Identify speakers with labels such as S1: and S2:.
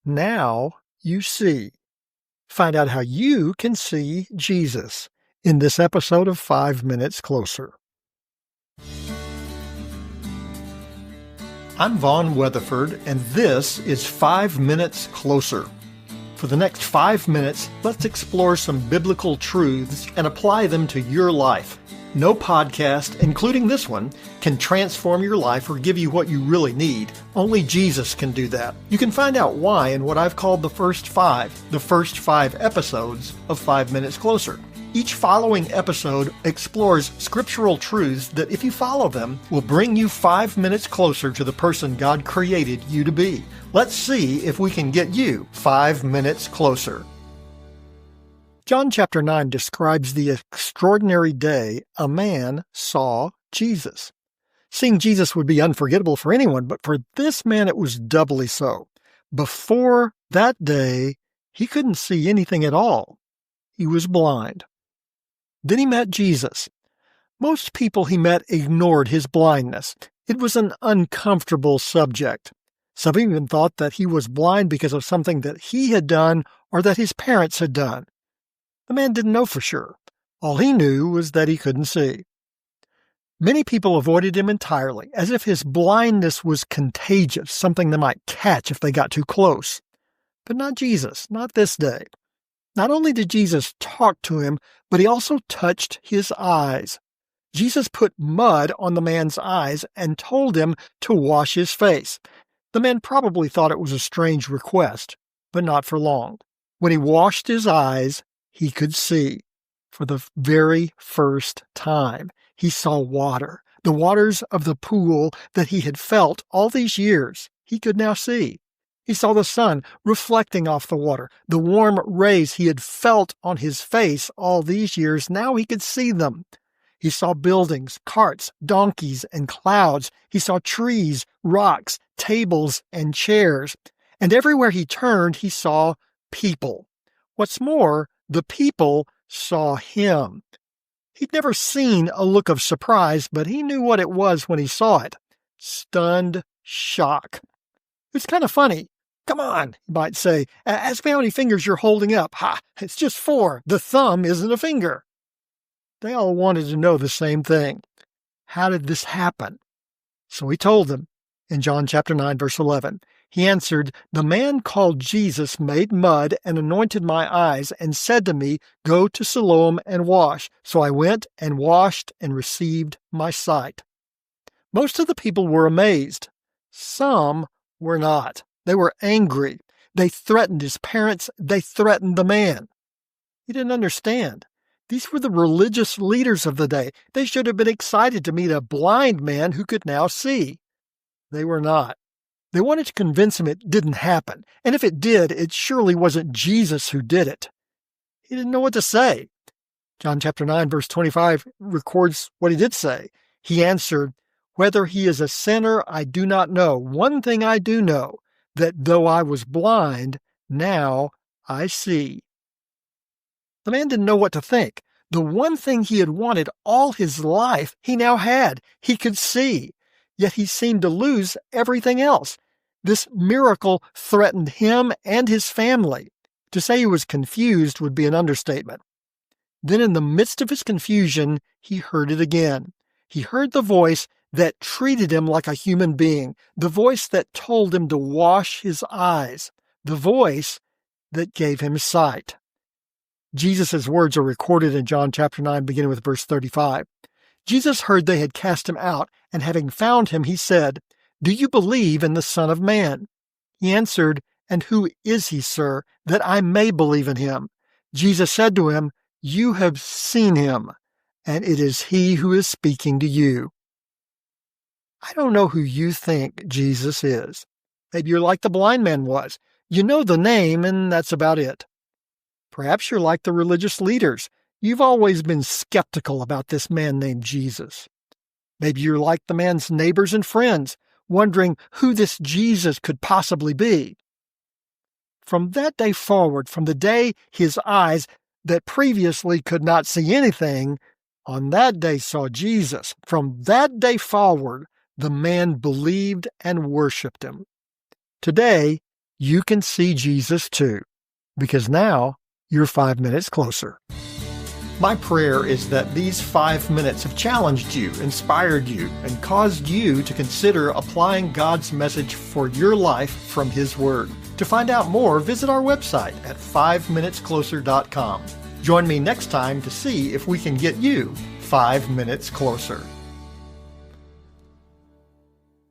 S1: Now you see. Find out how you can see Jesus in this episode of 5 Minutes Closer. I'm Vaughn Weatherford, and this is 5 Minutes Closer. For the next 5 minutes, let's explore some biblical truths and apply them to your life. No podcast, including this one, can transform your life or give you what you really need. Only Jesus can do that. You can find out why in what I've called the first five episodes of 5 Minutes Closer. Each following episode explores scriptural truths that, if you follow them, will bring you 5 minutes closer to the person God created you to be. Let's see if we can get you 5 minutes closer. John chapter 9 describes the extraordinary day a man saw Jesus. Seeing Jesus would be unforgettable for anyone, but for this man it was doubly so. Before that day, he couldn't see anything at all. He was blind. Then he met Jesus. Most people he met ignored his blindness. It was an uncomfortable subject. Some even thought that he was blind because of something that he had done or that his parents had done. The man didn't know for sure. All he knew was that he couldn't see. Many people avoided him entirely, as if his blindness was contagious, something they might catch if they got too close. But not Jesus, not this day. Not only did Jesus talk to him, but he also touched his eyes. Jesus put mud on the man's eyes and told him to wash his face. The man probably thought it was a strange request, but not for long. When he washed his eyes, he could see. For the very first time, he saw water, the waters of the pool that he had felt all these years. He could now see. He saw the sun reflecting off the water, the warm rays he had felt on his face all these years. Now he could see them. He saw buildings, carts, donkeys, and clouds. He saw trees, rocks, tables, and chairs. And everywhere he turned, he saw people. What's more, the people saw him. He'd never seen a look of surprise, but he knew what it was when he saw it. Stunned shock. It's kind of funny. Come on, you might say. Ask me how many fingers you're holding up. Ha, it's just 4. The thumb isn't a finger. They all wanted to know the same thing. How did this happen? So he told them in John chapter 9, verse 11. He answered, "The man called Jesus made mud and anointed my eyes and said to me, 'Go to Siloam and wash.' So I went and washed and received my sight." Most of the people were amazed. Some were not. They were angry. They threatened his parents. They threatened the man. He didn't understand. These were the religious leaders of the day. They should have been excited to meet a blind man who could now see. They were not. They wanted to convince him it didn't happen. And if it did, it surely wasn't Jesus who did it. He didn't know what to say. John chapter 9, verse 25 records what he did say. He answered, "Whether he is a sinner, I do not know. One thing I do know, that though I was blind, now I see." The man didn't know what to think. The one thing he had wanted all his life, he now had. He could see. Yet he seemed to lose everything else. This miracle threatened him and his family. To say he was confused would be an understatement. Then in the midst of his confusion, he heard it again. He heard the voice that treated him like a human being, the voice that told him to wash his eyes, the voice that gave him sight. Jesus' words are recorded in John chapter 9, beginning with verse 35. Jesus heard they had cast him out, and having found him, he said, "Do you believe in the Son of Man?" He answered, "And who is he, sir, that I may believe in him?" Jesus said to him, "You have seen him, and it is he who is speaking to you." I don't know who you think Jesus is. Maybe you're like the blind man was. You know the name, and that's about it. Perhaps you're like the religious leaders. You've always been skeptical about this man named Jesus. Maybe you're like the man's neighbors and friends, wondering who this Jesus could possibly be. From that day forward, from the day his eyes that previously could not see anything, on that day saw Jesus, from that day forward, the man believed and worshiped him. Today, you can see Jesus too, because now you're 5 minutes closer. My prayer is that these 5 minutes have challenged you, inspired you, and caused you to consider applying God's message for your life from His Word. To find out more, visit our website at 5minutescloser.com. Join me next time to see if we can get you 5 minutes closer.